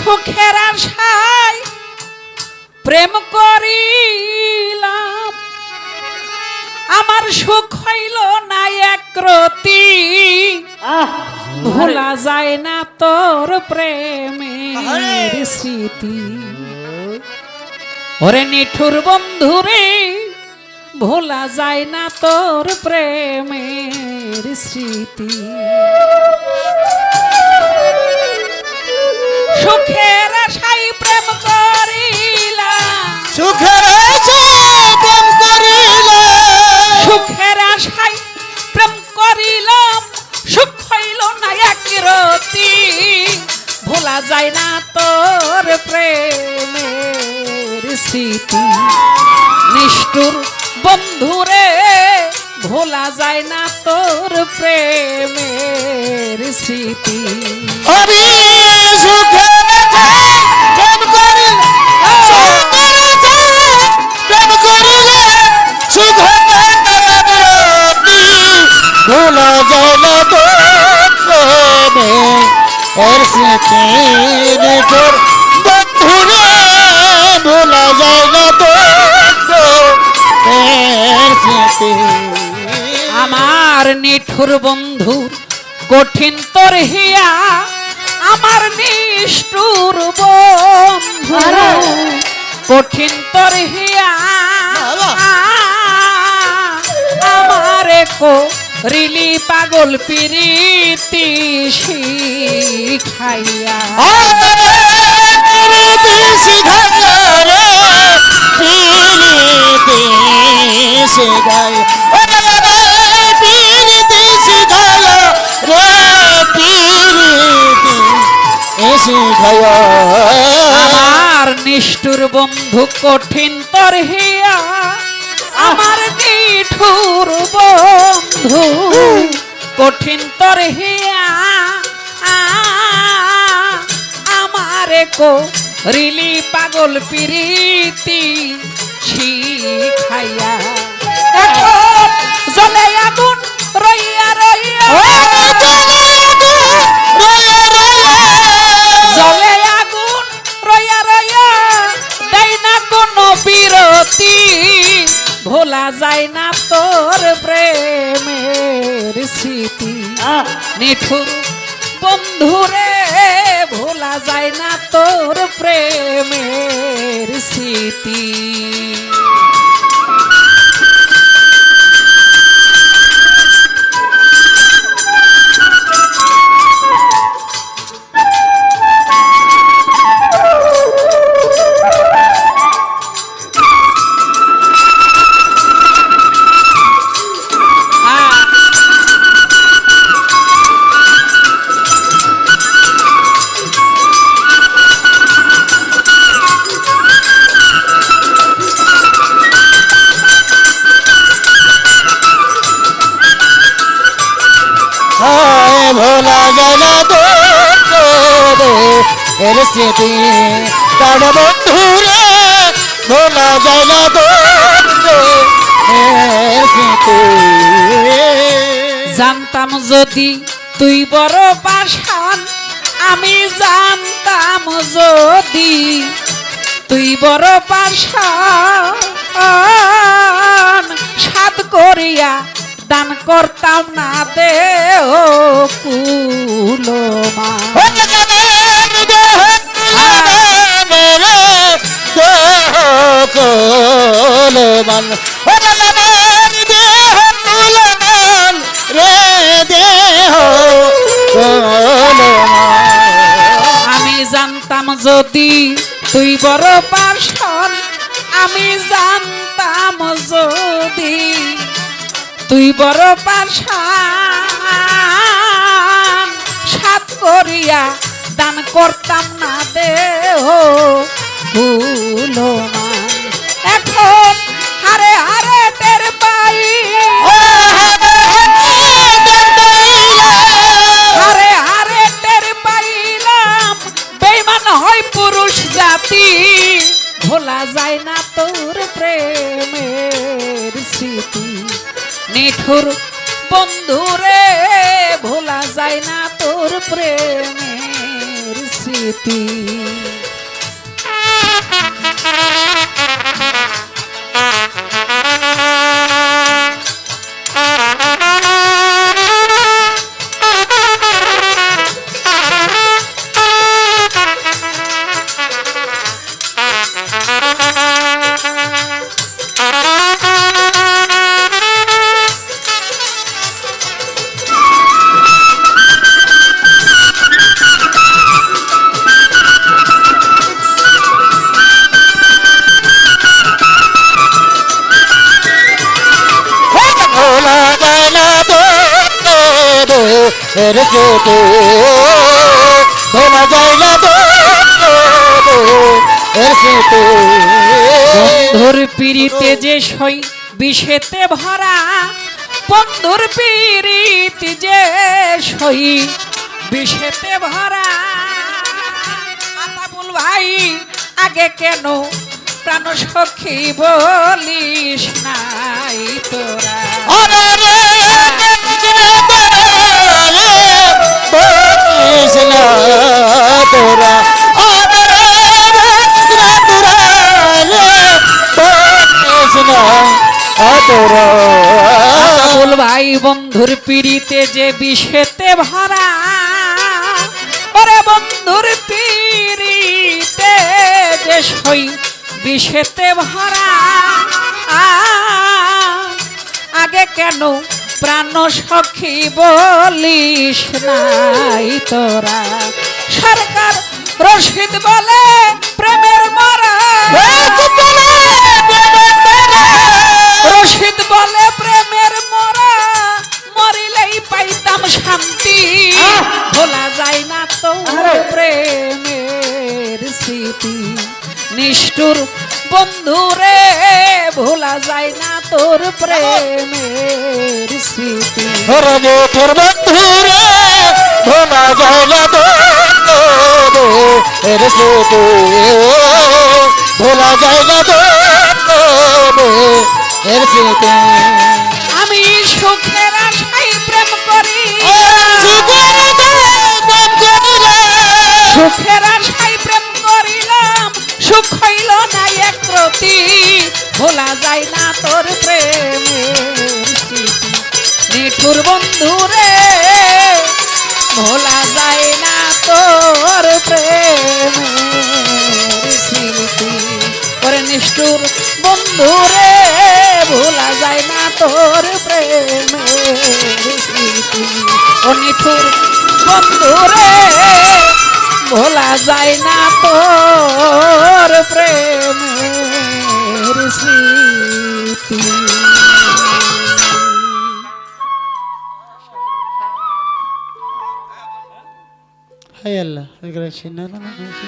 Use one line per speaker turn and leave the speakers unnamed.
সুখের আশায় প্রেম করিলাম, আমার সুখ হইল না একরতি, ভোলা যায় না তোর প্রেমের স্মৃতি। ওরে নিঠুর বন্ধুরে, ভোলা যায় না তোর প্রেমের স্মৃতি। সুখের আশায় প্রেম করিলাম,
সুখের আশায় প্রেম করিলাম,
সুখের আশায় প্রেম করিলাম, সুখ হইল না একরতি, ভোলা যায় না তোর প্রেমের স্মৃতি। নিষ্ঠুর বন্ধুরে, ভোলা যায় না তোর প্রেমের স্মৃতি।
আমি সুখের আশায় প্রেম করিলাম, সুখের আশায় প্রেম করিলাম, সুখ হইল না একরতি, ভোলা যায় না তোর প্রেমের স্মৃতি। নিঠুর বন্ধুরে, ভোলা যায় না তোর প্রেমের স্মৃতি।
আমার নিঠুর বন্ধু কঠিন তোর হিয়া, আমার নিষ্ঠুর বন্ধু কঠিন তোর হিয়া, আমারে করিলি পাগল পিরিতি শিখাইয়া। আমার নিষ্ঠুর বন্ধু কঠিন তোর হিয়া, আমার নিঠুর বন্ধু কঠিন তোর হিয়া, আমারে করিলি পাগল পিরিতি শিখাইয়া। এখন জ্বলে আগুন রইয়া রইয়া, জ্বলে আগুন রইয়া রইয়া, দেয় না কোনো বিরতি, ভোলা যায় না তোর প্রেমের স্মৃতি। নিঠুর বন্ধুরে, ভোলা যায় না তোর প্রেমের স্মৃতি।
ভোলা যায় না তোর স্মৃতি, প্রাণ বন্ধুরে, ভোলা যায় না তোর স্মৃতি।
জানতাম যদি তুই বড় পাষাণ, আমি জানতাম যদি তুই বড় পাষাণ, সাধ করিয়া দান করতাম না দেহ কুলমা। আমি জানতাম যদি তুই বড় পাষাণ, আমি জানতাম যদি তুই বড় পাষাণ, সাধ করিয়া দান করতাম না দেহ কুলমা। এখন হারে হারে টের পাই, হারে হারে টের পাইলাম, বেঈমান হয় পুরুষ জাতি, ভোলা যায় না তোর প্রেমের স্মৃতি। নিঠুর বন্ধুরে, ভোলা যায় না তোর প্রেমের স্মৃতি।
ভোলা যায় না তোর স্মৃতি, ভোলা যায় না তোর স্মৃতি।
বন্ধুর পিড়িতে যে সই বিষেতে ভরা, বন্ধুর পিড়িতে যে সই বিষেতে ভরা। আতাবুল ভাই আগে কেন প্রাণ সখী বলিস নাই তোরা?
আরে রে বলিস না তোরা, আরে রে তোরা বলিস না তোরা।
আতাবুল ভাই বন্ধুর পিড়িতে যে বিষেতে ভরা, ওরে বন্ধুর পিড়িতে যে সই বিষেতে ভরা। আগে কেন প্রাণ সখী বলিস নাই তোরা? সরকার রশিদ বলে প্রেমের মরা, রশিদ বলে প্রেমের মরা, মরিলেই পাইতাম শান্তি। ভোলা যায় না তোর প্রেমের স্মৃতি, নিষ্ঠুর বন্ধুরে ভোলা যায় না তোর প্রেমের স্মৃতি।
ওরে তোর বন্ধুরে ভোলা যায় না তোর স্মৃতি, ভোলা যায় না তোর স্মৃতি।
আমি সুখের আশায় প্রেম করি, সুখের আশায় প্রেম করিলাম, সুখ হইল না এক প্রতি। ভোলা যায় না তোর প্রেমের স্মৃতি, নিঠুর বন্ধুরে ভোলা যায় না তোর প্রেমের স্মৃতি। ওরে নিষ্ঠুর বন্ধুরে ভোলা যায় না তোর প্রেমের স্মৃতি। ও নিঠুর বন্ধুরে ভোলা যায় না তোর প্রেমের স্মৃতি।
হায় আল্লাহ,